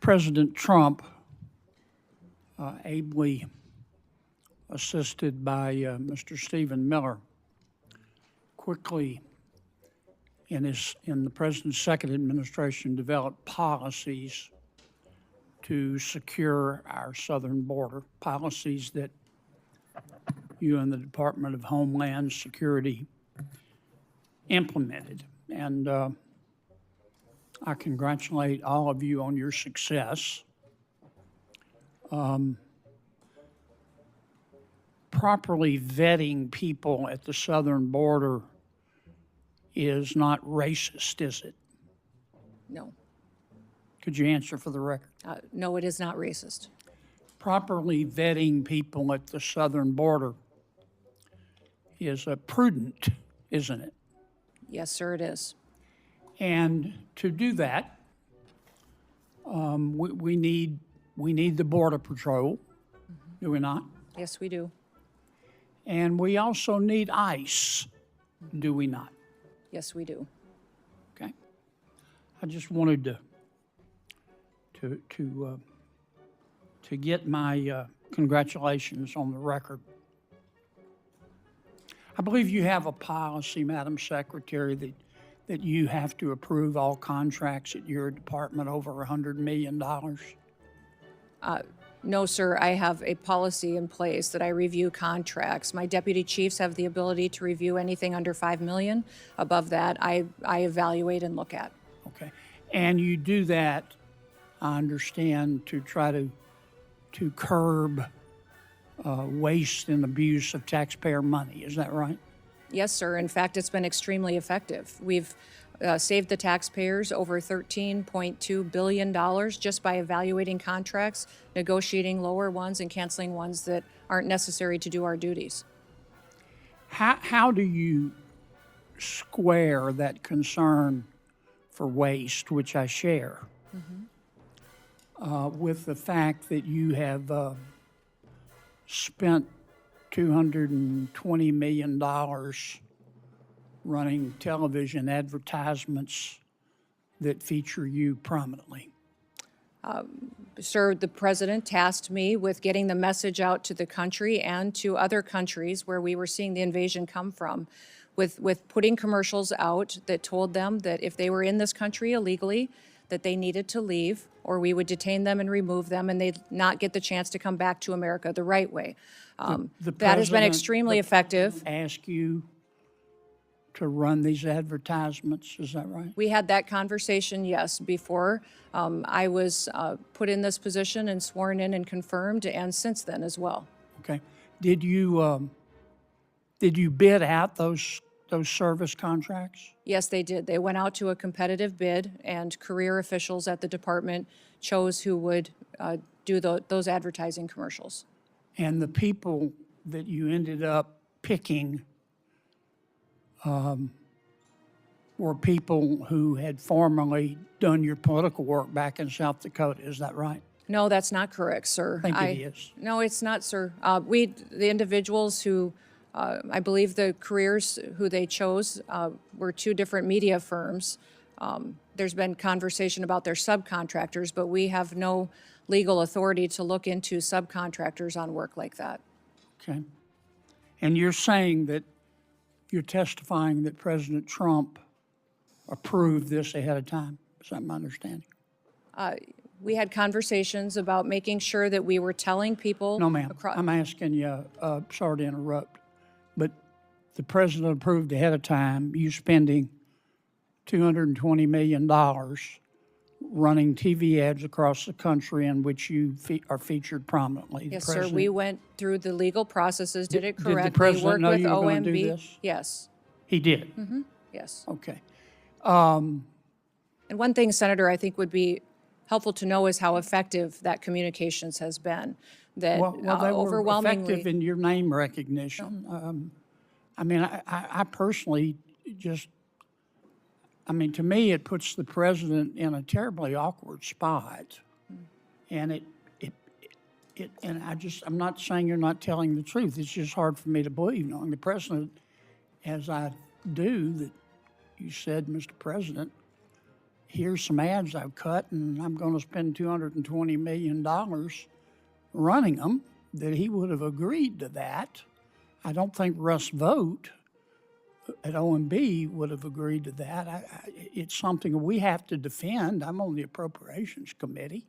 President Trump, ably assisted by Mr. Stephen Miller, quickly in the President's second administration developed policies to secure our southern border, policies that you and the Department of Homeland Security implemented. And I congratulate all of you on your success. Properly vetting people at the southern border is not racist, is it? No. Could you answer for the record? No, it is not racist. Properly vetting people at the southern border is prudent, isn't it? Yes, sir, it is. And to do that, we need the Border Patrol, do we not? Yes, we do. And we also need ICE, do we not? Yes, we do. Okay. I just wanted to get my congratulations on the record. I believe you have a policy, Madam Secretary, that you have to approve all contracts at your department over $100 million. No, sir, I have a policy in place that I review contracts. My deputy chiefs have the ability to review anything under $5 million. Above that, I evaluate and look at. Okay. And you do that, I understand, to try to curb waste and abuse of taxpayer money. Is that right? Yes, sir. In fact, it's been extremely effective. We've saved the taxpayers over $13.2 billion just by evaluating contracts, negotiating lower ones, and canceling ones that aren't necessary to do our duties. How do you square that concern for waste, which I share, with the fact that you have spent $220 million running television advertisements that feature you prominently? Sir, the president tasked me with getting the message out to the country and to other countries where we were seeing the invasion come from, with putting commercials out that told them that if they were in this country illegally, that they needed to leave, or we would detain them and remove them, and they'd not get the chance to come back to America the right way. That has been extremely effective. Ask you to run these advertisements, is that right? We had that conversation, yes, before I was put in this position and sworn in and confirmed, and since then as well. Okay. Did you bid out those service contracts? Yes, they did. They went out to a competitive bid, and career officials at the department chose who would do those advertising commercials. And the people that you ended up picking were people who had formerly done your political work back in South Dakota, is that right? No, that's not correct, sir. I think it is. No, it's not, sir. The individuals who, I believe the careers who they chose were two different media firms. There's been conversation about their subcontractors, but we have no legal authority to look into subcontractors on work like that. Okay. And you're saying that you're testifying that President Trump approved this ahead of time? Is that my understanding? We had conversations about making sure that we were telling people. No, ma'am. I'm asking you, sorry to interrupt, but the president approved ahead of time you spending $220 million running TV ads across the country in which you are featured prominently. Yes, sir. We went through the legal processes, did it correctly. Did the president know you were going to do this? Yes. He did? Yes. Okay. And one thing, Senator, I think would be helpful to know is how effective that communications has been. That Well, they were overwhelmingly effective in your name recognition. I mean, I personally just, I mean, to me, it puts the president in a terribly awkward spot. And I'm not saying you're not telling the truth. It's just hard for me to believe, knowing the president, as I do, that you said, Mr. President, here's some ads I've cut, and I'm going to spend $220 million running them, that he would have agreed to that. I don't think Russ Vogt at OMB would have agreed to that. It's something we have to defend. I'm on the Appropriations Committee.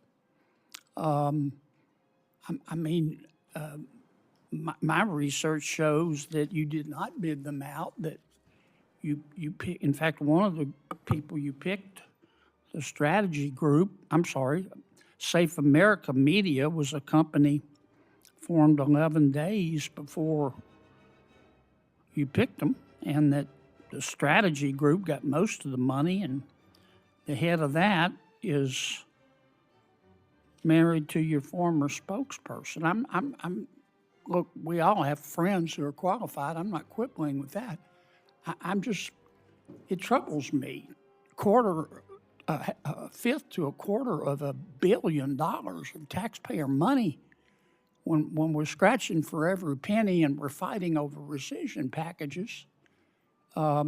My research shows that you did not bid them out, that you pick, in fact, one of the people you picked, the strategy group, Safe America Media was a company formed 11 days before you picked them, and that the strategy group got most of the money, and the head of that is married to your former spokesperson. Look, we all have friends who are qualified. I'm not quibbling with that. It troubles me. A fifth to a quarter of $1 billion of taxpayer money when we're scratching for every penny and we're fighting over rescission packages. I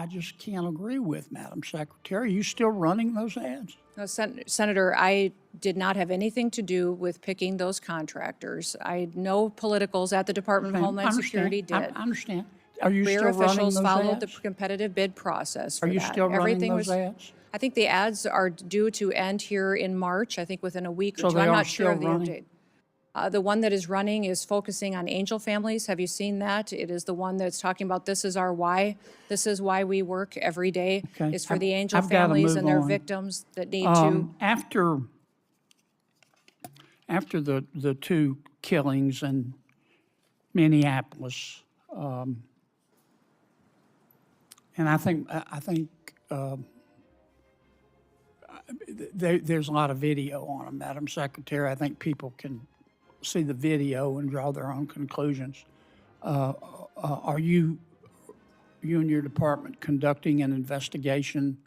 just can't agree with, Madam Secretary. Are you still running those ads? No, Senator, I did not have anything to do with picking those contractors. No politicals at the Department of Homeland Security did. I understand. Are you Rear still running officials those followed ads? the competitive bid process for Are you that. still running Everything those ads? I think the ads are due to end here in March, I think within a week or So two. they I'm are not sure of the still running? update. The one that is running is focusing on angel families. Have you seen that? It is the one that's talking about this is our why. This is why we work every day, Okay. is for the angel I've gotta families move and their on. victims that need to. After the two killings in Minneapolis, and I think there's a lot of video on them, Madam Secretary. I think people can see the video and draw their own conclusions. Are you and your department conducting an investigation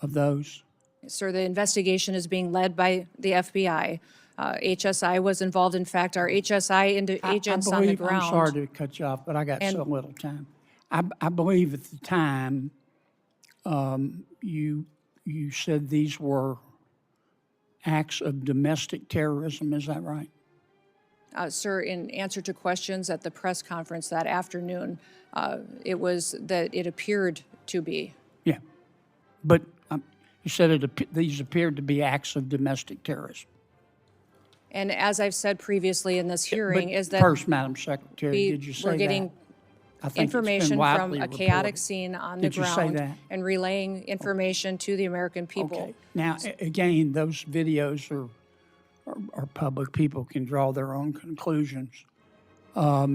of those? Sir, the investigation is being led by the FBI. HSI was involved. In fact, our HSI agents on the ground. I'm sorry to cut you off, but I got so little time. I believe at the time you said these were acts of domestic terrorism. Is that right? Sir, in answer to questions at the press conference that afternoon, it was that it appeared to be. Yeah, but you said these appeared to be acts of domestic terrorism. And as I've said previously in this hearing, But is that first, Madam Secretary, did you say we're getting that? I think it's been information from widely a chaotic reported. scene on Did the you say ground that? and relaying information to the American people. Okay. Now, again, those videos are public. People can draw their own conclusions. I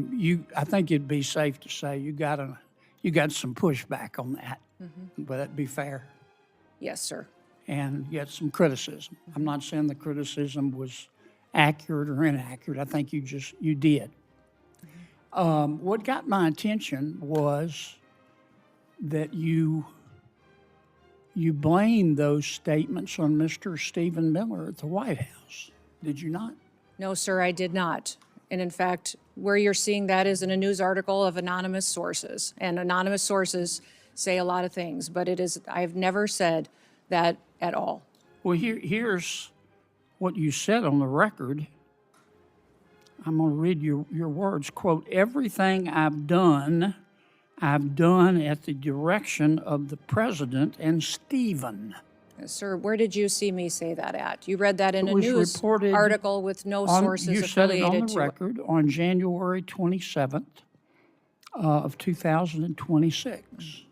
think it'd be safe to say you got some pushback on that. Would that be fair? Yes, sir. And you had some criticism. I'm not saying the criticism was accurate or inaccurate. I think you did. What got my attention was that you blamed those statements on Mr. Stephen Miller at the White House. Did you not? No, sir, I did not. And in fact, where you're seeing that is in a news article of anonymous sources. And anonymous sources say a lot of things, but I've never said that at all. Well, here's what you said on the record. I'm going to read your words. Quote, "Everything I've done at the direction of the president and Stephen." Sir, where did you see me say that at? You read that in It a was news reported article with no sources You said it affiliated on the to it. record on January 27th of 2026.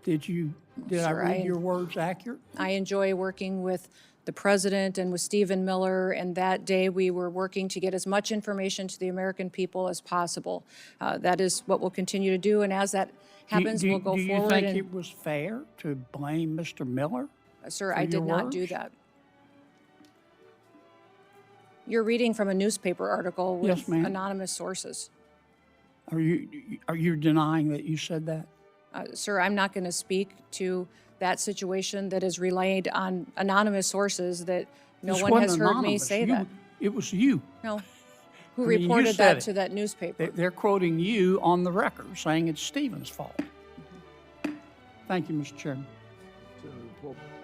Did I Sir, read your words accurate? I enjoy working with the president and with Stephen Miller, and that day we were working to get as much information to the American people as possible. That is what we'll continue to do, and as that happens, we'll go Do you forward. think And, it was fair to blame Mr. Miller? sir, for I your did not do words? that. You're reading from a newspaper article with Yes, ma'am. anonymous sources. Are you denying that you said that? Sir, I'm not going to speak to that situation that is relayed on anonymous sources that no This one wasn't has heard me anonymous. say that. It was you. No. Who I mean, you reported said that it. to that newspaper? They're quoting you on the record, saying it's Stephen's fault. Thank you, Mr. Chairman. Well,